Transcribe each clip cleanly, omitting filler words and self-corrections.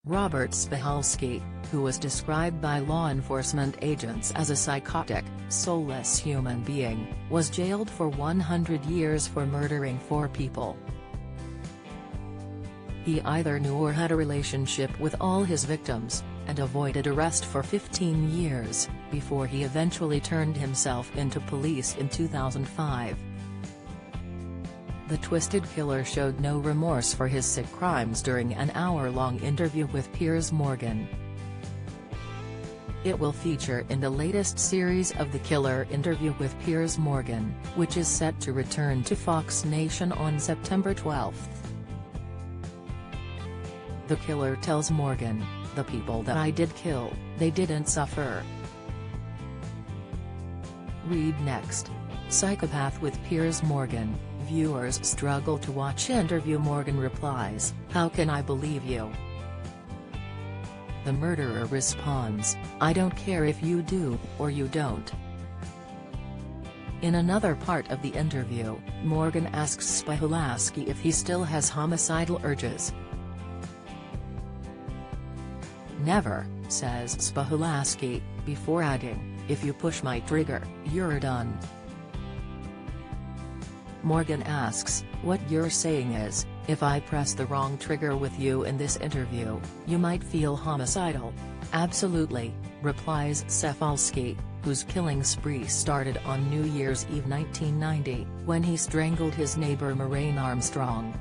Robert Spihalski, who was described by law enforcement agents as a psychotic, soulless human being, was jailed for 100 years for murdering 4 people. He either knew or had a relationship with all his victims, and avoided arrest for 15 years, before he eventually turned himself into police in 2005. The twisted killer showed no remorse for his sick crimes during an hour-long interview with Piers Morgan. It will feature in the latest series of The Killer Interview with Piers Morgan, which is set to return to Fox Nation on September 12. The killer tells Morgan, "The people that I did kill, they didn't suffer." Read next. Psychopath with Piers Morgan. Viewers struggle to watch interview. Morgan replies, "How can I believe you?" The murderer responds, "I don't care if you do, or you don't." In another part of the interview, Morgan asks Spihalski if he still has homicidal urges. "Never," says Spihalski, before adding, "If you push my trigger, you're done." Morgan asks, "What you're saying is, if I press the wrong trigger with you in this interview, you might feel homicidal?" "Absolutely," replies Spihalski, whose killing spree started on New Year's Eve 1990, when he strangled his neighbor Maureen Armstrong.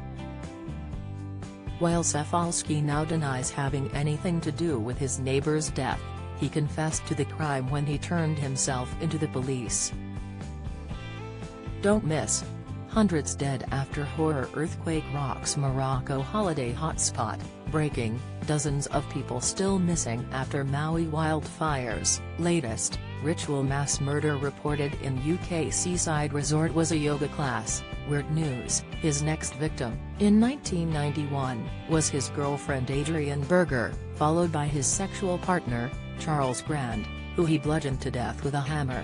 While Spihalski now denies having anything to do with his neighbor's death, he confessed to the crime when he turned himself into the police. Don't miss. Hundreds dead after horror earthquake rocks Morocco holiday hotspot. Breaking, dozens of people still missing after Maui wildfires. Latest, ritual mass murder reported in UK seaside resort was a yoga class. Weird news, his next victim, in 1991, was his girlfriend Adrienne Berger, followed by his sexual partner, Charles Grand, who he bludgeoned to death with a hammer.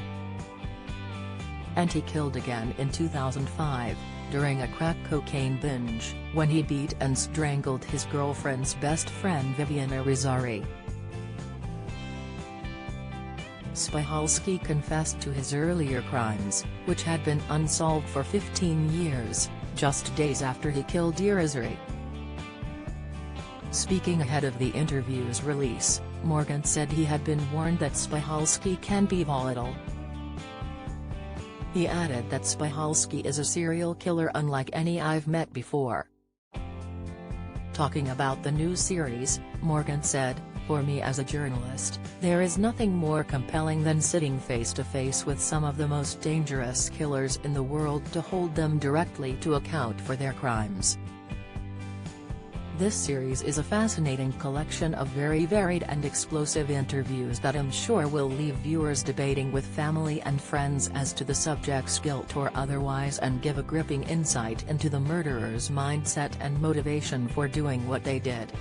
And he killed again in 2005, during a crack cocaine binge, when he beat and strangled his girlfriend's best friend Vivian Irizarry. Spihalski confessed to his earlier crimes, which had been unsolved for 15 years, just days after he killed Irizarry. Speaking ahead of the interview's release, Morgan said he had been warned that Spihalski can be volatile. He added that Spihalski is a serial killer unlike any I've met before. Talking about the new series, Morgan said, "For me as a journalist, there is nothing more compelling than sitting face to face with some of the most dangerous killers in the world to hold them directly to account for their crimes." This series is a fascinating collection of very varied and explosive interviews that I'm sure will leave viewers debating with family and friends as to the subject's guilt or otherwise, and give a gripping insight into the murderer's mindset and motivation for doing what they did.